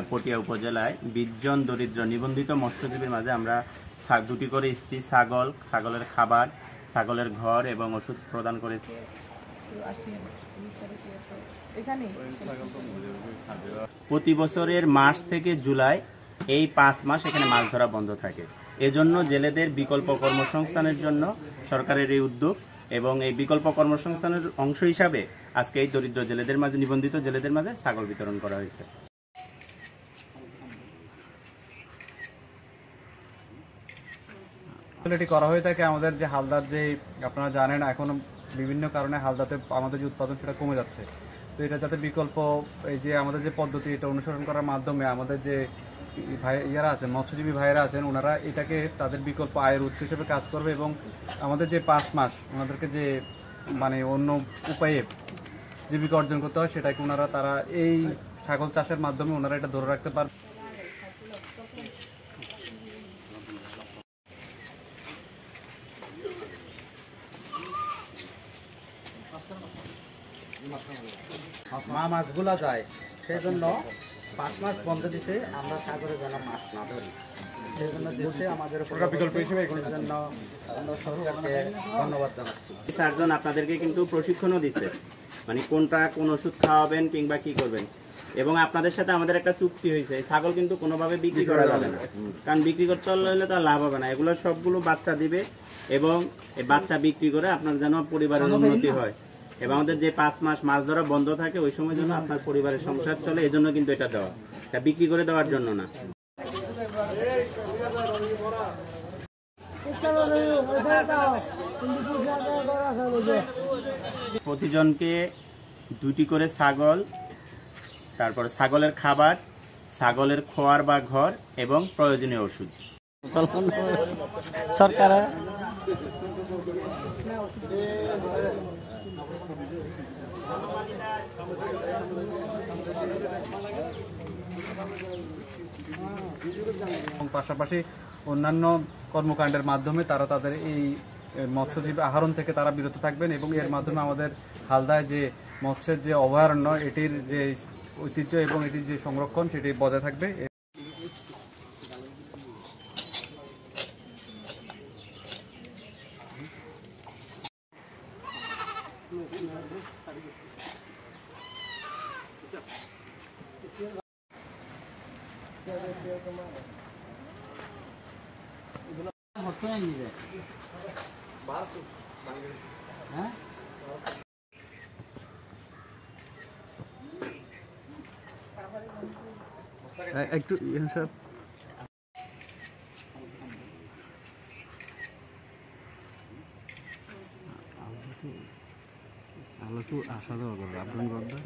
পটিয়া উপজেলায় 20 জন দরিদ্র নিবন্ধিত মৎস্যজীবীর মাঝে আমরা 2টি করে স্ত্রী ছাগল, ছাগলের খাবার, ছাগলের ঘর এবং ওষুধ প্রদান করেছি। প্রতি বছরের মার্চ থেকে জুলাই এই 5 মাস এখানে মাছ ধরা বন্ধ থাকে। এজন্য জেলেদের বিকল্প কর্মসংস্থানের জন্য সরকারের এই উদ্যোগ, এবং এই বিকল্প কর্মসংস্থানের অংশ হিসাবে আজকে এই দরিদ্র জেলেদের মাঝে, নিবন্ধিত জেলেদের মাঝে ছাগল বিতরণ করা হয়েছে। এটি করা হয়ে থাকে আমাদের যে হালদার, যে আপনারা জানেন এখনো বিভিন্ন কারণে হালদাতে আমাদের যে উৎপাদন সেটা কমে যাচ্ছে। তো এটা যাতে বিকল্প, এই যে আমাদের যে পদ্ধতি এটা অনুসরণ করার মাধ্যমে আমাদের যে ইয়ারা আছেন, মৎস্যজীবী ভাইয়েরা আছেন, ওনারা এটাকে তাদের বিকল্প আয়ের উৎস হিসেবে কাজ করবে, এবং আমাদের যে 5 মাস ওনাদেরকে যে মানে অন্য উপায়ে জীবিকা অর্জন করতে হয় সেটাকে তারা এই ছাগল চাষের মাধ্যমে ওনারা এটা ধরে রাখতে পারবে। মাছগুলা যায়, সেই জন্য 5 মাস বন্ধ দিছে, আমরা সাগরে যেন মাছ না ধরি, সেই জন্য দেশে আমাদের বিকল্প হিসেবে এগুলোর জন্য আমরা সরকারকে ধন্যবাদ জানাচ্ছি। সার্জন আপনাদেরকে কিন্তু প্রশিক্ষণও দিচ্ছে, মানে কোনটা কোন ওষুধ খাওয়াবেন কিংবা কি করবেন, এবং আপনাদের সাথে আমাদের একটা চুক্তি হয়েছে, ছাগল কিন্তু কোনোভাবে বিক্রি করা যাবে না, কারণ বিক্রি করতে হলে তো লাভ হবে না। এগুলো সবগুলো বাচ্চা দিবে, এবং এই বাচ্চা বিক্রি করে আপনার যেন পরিবারের উন্নতি হয়, এবং আমাদের যে 5 মাস মাছ ধরা বন্ধ থাকে ওই সময় যেন আপনার পরিবারের সংসার চলে, এজন্য কিন্তু এটা দেওয়া, এটা বিক্রি করে দেওয়ার জন্য না। প্রতিজনকে 2টি করে ছাগল, তারপর ছাগলের খাবার, ছাগলের খোয়ার বা ঘর এবং প্রয়োজনীয় ওষুধ। সরকার পাশাপাশি অন্যান্য কর্মকাণ্ডের মাধ্যমে তারা তাদের এই মৎস্যজীবী আহরণ থেকে তারা বিরত থাকবেন, এবং এর মাধ্যমে আমাদের হালদায় যে মৎস্যের যে অভয়ারণ্য, এটির যে ঐতিহ্য এবং এটির যে সংরক্ষণ সেটি বজায় থাকবে। একটু আলো তো আসা যাওয়া করবে, আপডাউন করবে।